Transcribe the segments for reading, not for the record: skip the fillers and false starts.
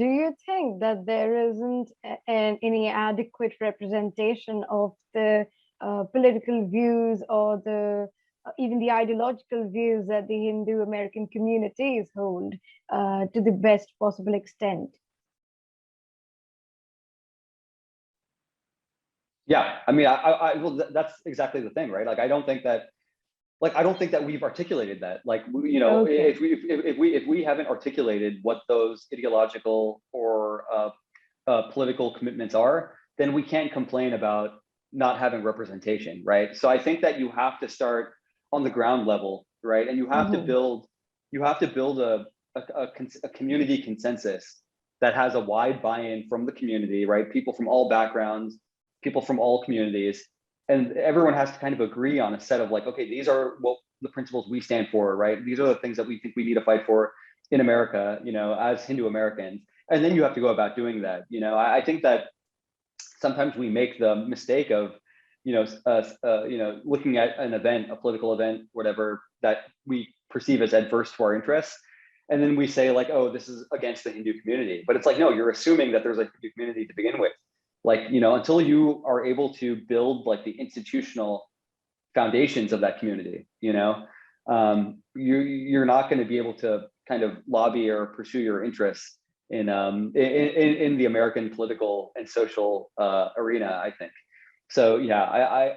do you think that there isn't any adequate representation of the political views or the even the ideological views that the Hindu American communities hold to the best possible extent? Yeah, I mean, well, that's exactly the thing, right? Like, I don't think that we've articulated that. Like, Okay. if we haven't articulated what those ideological or political commitments are, then we can't complain about not having representation, right? So I think that you have to start on the ground level, right? And Mm-hmm. you have to build a community consensus that has a wide buy-in from the community, right? People from all backgrounds, people from all communities, and everyone has to kind of agree on a set of like, okay, these are what the principles we stand for, right? These are the things that we think we need to fight for in America, as Hindu Americans. And then you have to go about doing that. I think that sometimes we make the mistake of, looking at an event, a political event, whatever, that we perceive as adverse to our interests. And then we say like, oh, this is against the Hindu community. But it's like, no, you're assuming that there's a Hindu community to begin with. Like, until you are able to build like the institutional foundations of that community, you're not going to be able to kind of lobby or pursue your interests in the American political and social arena, I think. So yeah,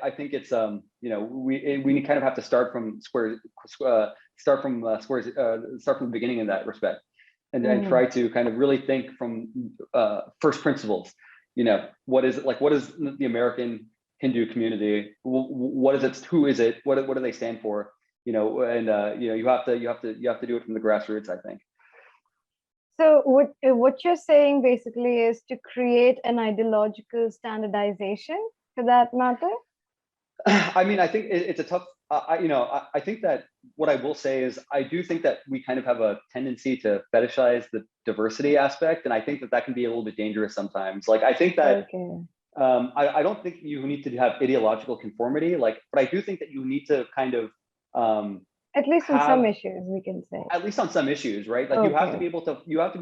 I think it's we kind of have to start from start from the beginning in that respect, and then Mm-hmm. try to kind of really think from first principles. What is the American Hindu community? What is it? Who is it? What do they stand for? And you have to do it from the grassroots, I think. So what you're saying basically is to create an ideological standardization for that matter? I mean, I think it's a tough. I think that what I will say is I do think that we kind of have a tendency to fetishize the diversity aspect, and I think that that can be a little bit dangerous sometimes. Like, I think that Okay. I don't think you need to have ideological conformity, like, but I do think that you need to kind of At least on some have, issues, we can say. at least on some issues, right? Like, Okay. you have to be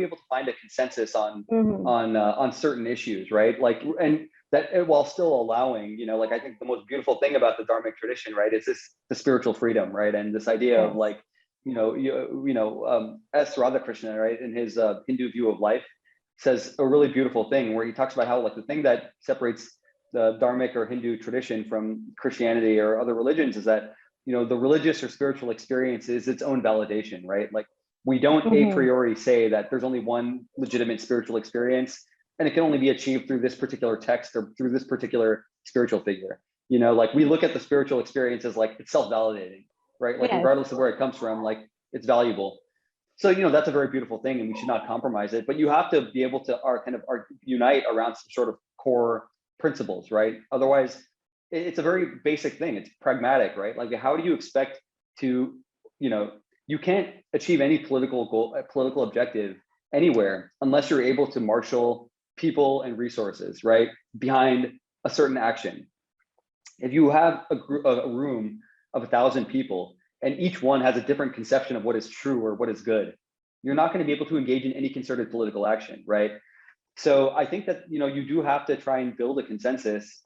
able to find a consensus Mm-hmm. on certain issues, right? Like, and that while still allowing, like, I think the most beautiful thing about the Dharmic tradition, right, is the spiritual freedom, right? And this idea of Yes. like, S. Radhakrishna, right, in his Hindu view of life, says a really beautiful thing where he talks about how like the thing that separates the Dharmic or Hindu tradition from Christianity or other religions is that the religious or spiritual experience is its own validation, right? Like, we don't a Mm-hmm. priori say that there's only one legitimate spiritual experience and it can only be achieved through this particular text or through this particular spiritual figure. Like, we look at the spiritual experience as like it's self-validating, right? Like, Yes. regardless of where it comes from, like, it's valuable. So that's a very beautiful thing, and we should not compromise it. But you have to be able to unite around some sort of core principles, right? Otherwise, it's a very basic thing. It's pragmatic, right? Like, how do you expect to, you can't achieve any political goal, political objective anywhere unless you're able to marshal people and resources, right, behind a certain action. If you have a room of 1,000 people and each one has a different conception of what is true or what is good, you're not going to be able to engage in any concerted political action, right? So I think that you do have to try and build a consensus,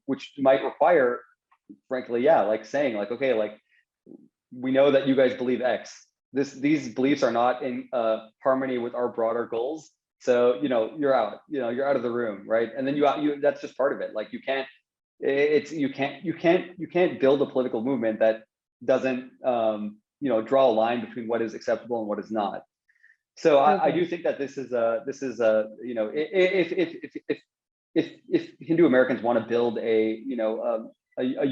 which might require, frankly, yeah, like saying like, okay, like, we know that you guys believe X. These beliefs are not in harmony with our broader goals. So you're out. You're out of the room, right? And then you that's just part of it. Like, you can't build a political movement that doesn't draw a line between what is acceptable and what is not. So I Okay. do think that this is if Hindu Americans want to build a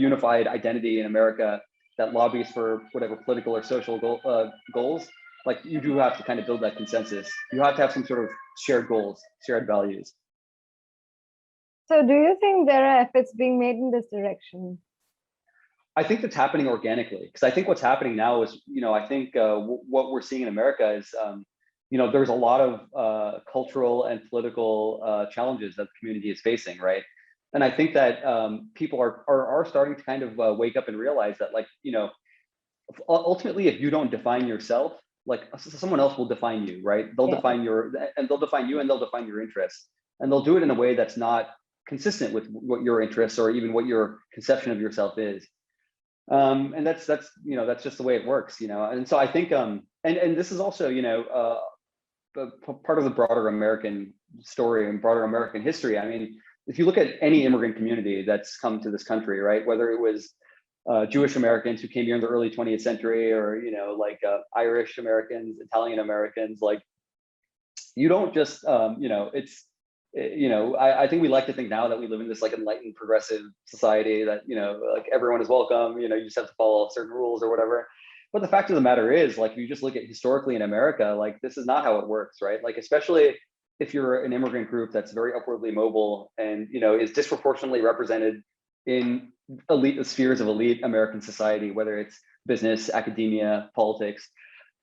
unified identity in America that lobbies for whatever political or social goals, like, you do have to kind of build that consensus. You have to have some sort of shared goals, shared values. So do you think there are efforts being made in this direction? I think that's happening organically, because I think what's happening now is, I think what we're seeing in America is, there's a lot of cultural and political challenges that the community is facing, right? And I think that people are starting to kind of wake up and realize that, like, ultimately, if you don't define yourself, like someone else will define you, right? They'll Yeah. define they'll define you, and they'll define your interests, and they'll do it in a way that's not consistent with what your interests or even what your conception of yourself is. And that's that's just the way it works, and so I think and this is also part of the broader American story and broader American history. I mean, if you look at any immigrant community that's come to this country, right, whether it was Jewish Americans who came here in the early 20th century, or Irish Americans, Italian Americans, like, you don't just I think we like to think now that we live in this like enlightened progressive society that like everyone is welcome, you just have to follow certain rules or whatever. But the fact of the matter is, like, if you just look at historically in America, like, this is not how it works, right? Like, especially if you're an immigrant group that's very upwardly mobile and is disproportionately represented in elite spheres of elite American society, whether it's business, academia, politics,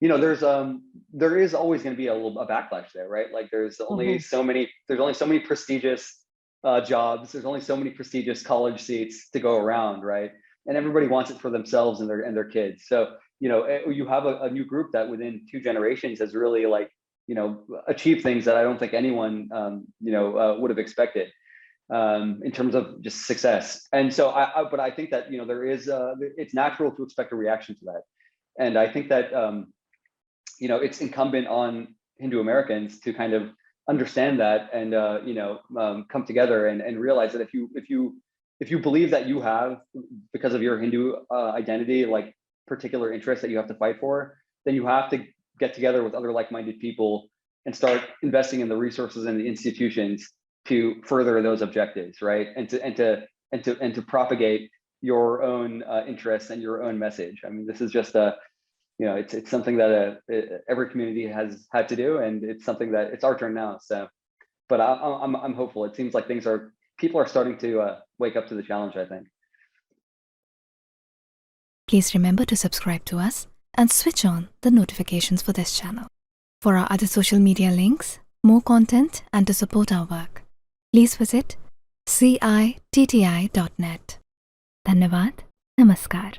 there is always going to be a backlash there, right? Like, there's only so many prestigious jobs, there's only so many prestigious college seats to go around, right? And everybody wants it for themselves and their kids. So you have a new group that within 2 generations has really achieved things that I don't think anyone would have expected in terms of just success. And so but I think that there is it's natural to expect a reaction to that. And I think that it's incumbent on Hindu Americans to kind of understand that and come together and realize that if you believe that you have, because of your Hindu identity, like particular interests that you have to fight for, then you have to get together with other like-minded people and start investing in the resources and the institutions to further those objectives, right? And to propagate your own interests and your own message. I mean, this is just it's something that every community has had to do, and it's something that it's our turn now. So, but I'm hopeful. It seems like people are starting to wake up to the challenge, I think. Please remember to subscribe to us and switch on the notifications for this channel. For our other social media links, more content, and to support our work, please visit citti.net. Dhanyavad. Namaskar.